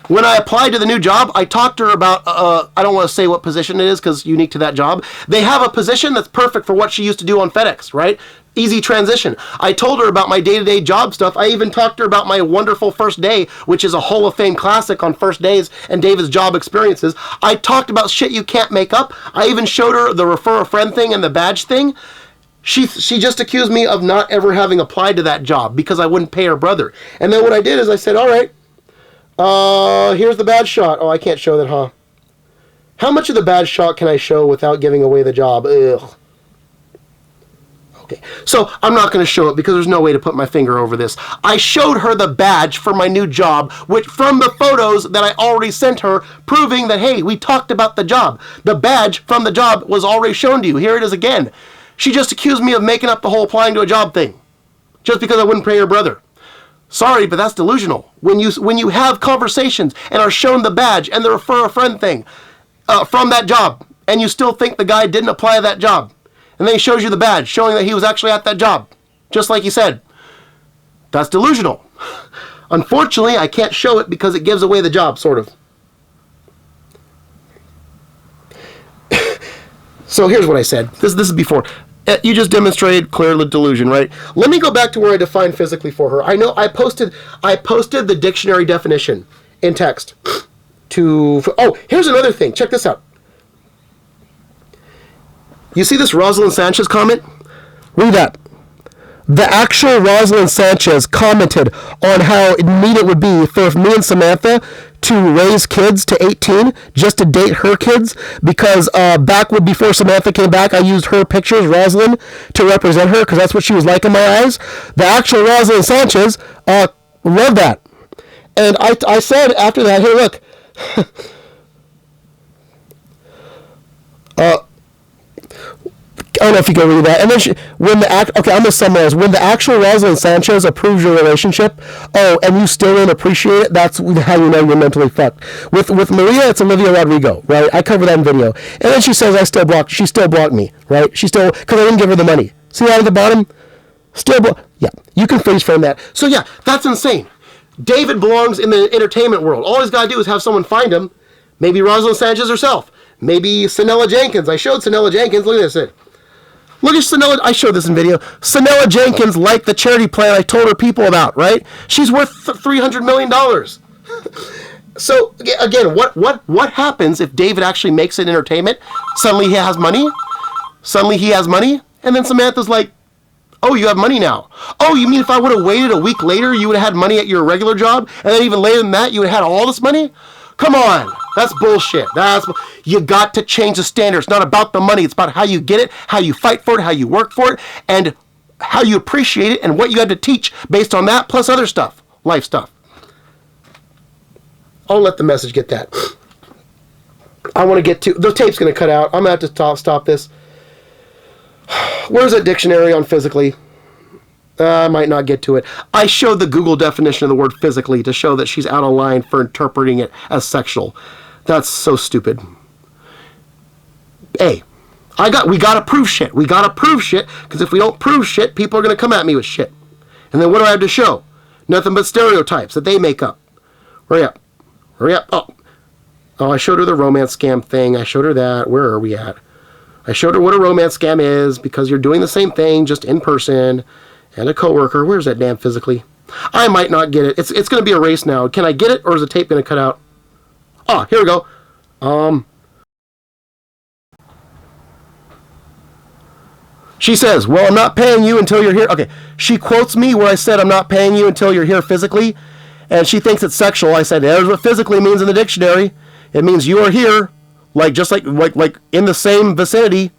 When I applied to the new job, I talked to her about, I don't want to say what position it is because it's unique to that job. They have a position that's perfect for what she used to do on FedEx, right? Easy transition. I told her about my day-to-day job stuff. I even talked to her about my wonderful first day, which is a Hall of Fame classic on first days and David's job experiences. I talked about shit you can't make up. I even showed her the refer a friend thing and the badge thing. She just accused me of not ever having applied to that job because I wouldn't pay her brother. And then what I did is I said, all right, here's the badge shot. Oh, I can't show that, huh? How much of the badge shot can I show without giving away the job? Ugh. Okay, so I'm not going to show it because there's no way to put my finger over this. I showed her the badge for my new job, which from the photos that I already sent her, proving that, hey, we talked about the job. The badge from the job was already shown to you. Here it is again. She just accused me of making up the whole applying to a job thing, just because I wouldn't pay her brother. Sorry, but that's delusional. When you have conversations and are shown the badge and the refer a friend thing from that job, and you still think the guy didn't apply to that job, and then he shows you the badge showing that he was actually at that job, just like he said, that's delusional. Unfortunately, I can't show it because it gives away the job, sort of. So here's what I said. This is before. You just demonstrated clear delusion, right? Let me go back to where I defined physically for her. I know I posted the dictionary definition in text. Oh, here's another thing. Check this out. You see this Rosalind Sanchez comment? Read that. The actual Rosalind Sanchez commented on how neat it would be for me and Samantha to raise kids to 18 just to date her kids, because before Samantha came back, I used her pictures, Rosalind, to represent her because that's what she was like in my eyes. The actual Rosalind Sanchez loved that. And I said after that, hey, look, I don't know if you can read that. And then I'm going to summarize. When the actual Rosalind Sanchez approves your relationship, and you still don't appreciate it, that's how you know you're mentally fucked. With Maria, it's Olivia Rodrigo, right? I covered that in video. And then she says she still blocked me, right? Because I didn't give her the money. See that at the bottom? Yeah, you can freeze frame that. So yeah, that's insane. David belongs in the entertainment world. All he's got to do is have someone find him. Maybe Rosalind Sanchez herself. Maybe Sanella Jenkins. I showed Sanella Jenkins. Look at this. Look at Sanella. I showed this in video. Sanella Jenkins liked the charity plan I told her people about, right? She's worth $300 million. So, again, what happens if David actually makes it entertainment? Suddenly he has money? And then Samantha's like, oh, you have money now. Oh, you mean if I would have waited a week later, you would have had money at your regular job? And then even later than that, you would have had all this money? Come on. That's bullshit. You got to change the standard. It's not about the money. It's about how you get it, how you fight for it, how you work for it, and how you appreciate it, and what you had to teach based on that, plus other stuff, life stuff. I'll let the message get that. I want to get to... The tape's going to cut out. I'm going to have to stop this. Where's that dictionary on physically? I might not get to it. I showed the Google definition of the word physically to show that she's out of line for interpreting it as sexual. That's so stupid. Hey, we gotta prove shit. We gotta prove shit, because if we don't prove shit, people are gonna come at me with shit. And then what do I have to show? Nothing but stereotypes that they make up. Hurry up. Oh, I showed her the romance scam thing. I showed her that. Where are we at? I showed her what a romance scam is, because you're doing the same thing, just in person. And a coworker. Where's that damn physically? I might not get it. It's going to be a race now. Can I get it, or is the tape going to cut out? Oh, here we go. She says, well, I'm not paying you until you're here. Okay, she quotes me where I said I'm not paying you until you're here physically, and she thinks it's sexual. I said, there's what physically means in the dictionary. It means you are here, like just like in the same vicinity,